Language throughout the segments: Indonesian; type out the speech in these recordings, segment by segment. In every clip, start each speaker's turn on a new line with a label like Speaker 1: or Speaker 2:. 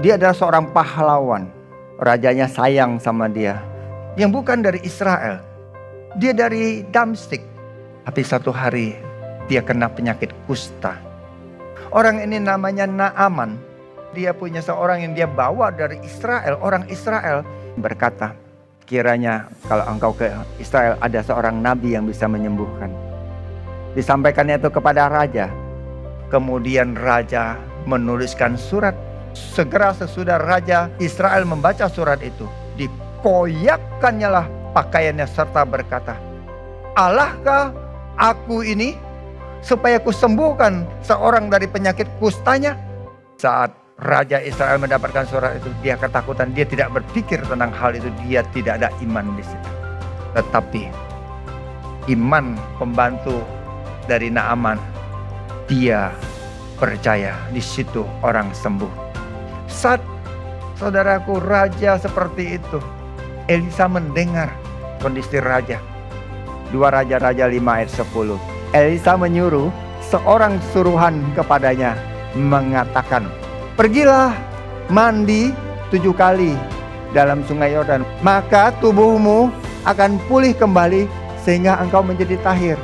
Speaker 1: Dia adalah seorang pahlawan. Rajanya sayang sama dia. Yang bukan dari Israel. Dia dari Damsyik. Tapi satu hari dia kena penyakit kusta. Orang ini namanya Naaman. Dia punya seorang yang dia bawa dari Israel. Orang Israel berkata, kiranya kalau engkau ke Israel ada seorang nabi yang bisa menyembuhkan. Disampaikannya itu kepada raja. Kemudian raja menuliskan surat. Segera sesudah raja Israel membaca surat itu, dikoyakkannya lah pakaiannya serta berkata, Allahkah aku ini supaya ku sembuhkan seorang dari penyakit kustanya? Saat raja Israel mendapatkan surat itu, dia ketakutan, dia tidak berpikir tentang hal itu, dia tidak ada iman di situ. Tetapi iman pembantu dari Naaman, dia percaya, di situ orang sembuh. Saat saudaraku raja seperti itu, Elisa mendengar kondisi raja. 2 Raja-Raja 5 ayat 10. Elisa menyuruh seorang suruhan kepadanya mengatakan, pergilah mandi 7 kali dalam sungai Yordan, maka tubuhmu akan pulih kembali sehingga engkau menjadi tahir.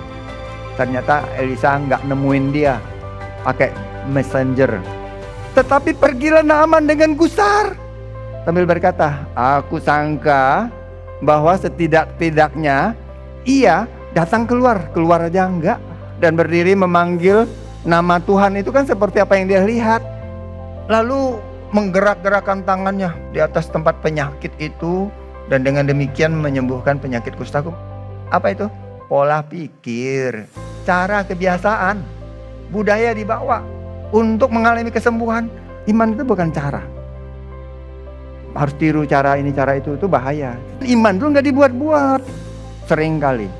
Speaker 1: Ternyata Elisa nggak nemuin dia pakai messenger. Tetapi pergilah Naaman dengan gusar sambil berkata, aku sangka bahwa setidak-tidaknya ia datang keluar aja enggak, dan berdiri memanggil nama Tuhan. Itu kan seperti apa yang dia lihat. Lalu menggerak-gerakkan tangannya di atas tempat penyakit itu, dan dengan demikian menyembuhkan penyakit kustaku. Apa itu? Pola pikir, cara kebiasaan, budaya dibawa untuk mengalami kesembuhan. Iman itu bukan cara. Harus tiru cara ini, cara itu bahaya. Iman itu nggak dibuat-buat. Seringkali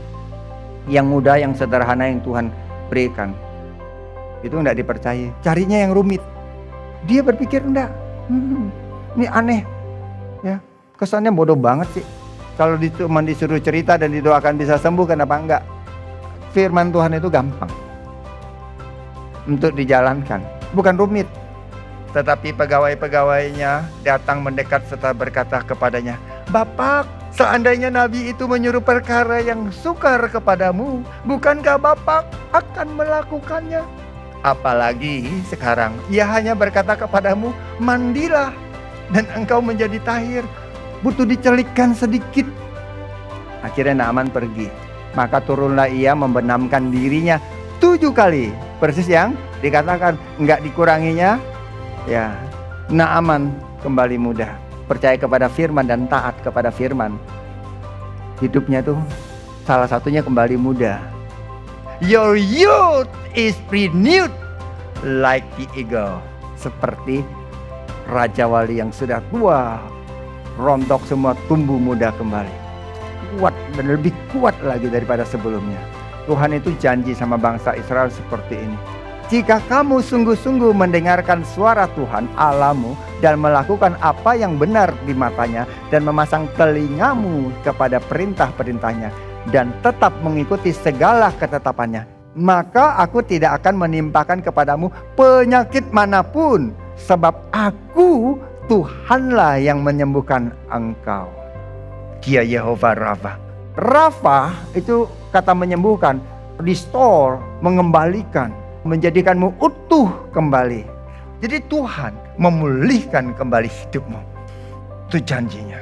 Speaker 1: yang mudah, yang sederhana yang Tuhan berikan itu nggak dipercayai. Carinya yang rumit. Dia berpikir enggak, ini aneh, ya kesannya bodoh banget sih. Kalau cuma disuruh cerita dan didoakan bisa sembuh, kenapa enggak? Firman Tuhan itu gampang untuk dijalankan, bukan rumit. Tetapi pegawai-pegawainya datang mendekat serta berkata kepadanya, Bapak, seandainya Nabi itu menyuruh perkara yang sukar kepadamu, bukankah Bapak akan melakukannya? Apalagi sekarang ia hanya berkata kepadamu, mandilah dan engkau menjadi tahir. Butuh dicelikkan sedikit. Akhirnya Naaman pergi. Maka turunlah ia membenamkan dirinya 7 kali. Persis yang dikatakan, enggak dikuranginya. Ya, Naaman kembali muda, percaya kepada firman dan taat kepada firman. Hidupnya tuh salah satunya kembali muda. Your youth is renewed like the eagle. Seperti Raja Wali yang sudah tua, rontok semua, tumbuh muda kembali. Kuat dan lebih kuat lagi daripada sebelumnya. Tuhan itu janji sama bangsa Israel seperti ini. Jika kamu sungguh-sungguh mendengarkan suara Tuhan Allahmu dan melakukan apa yang benar di matanya dan memasang telingamu kepada perintah-perintahnya dan tetap mengikuti segala ketetapannya, maka aku tidak akan menimpakan kepadamu penyakit manapun, sebab aku Tuhanlah yang menyembuhkan engkau. Dia Yehova Rafa. Rafa itu kata menyembuhkan, restore, mengembalikan, menjadikanmu utuh kembali. Jadi Tuhan memulihkan kembali hidupmu. Itu janjinya.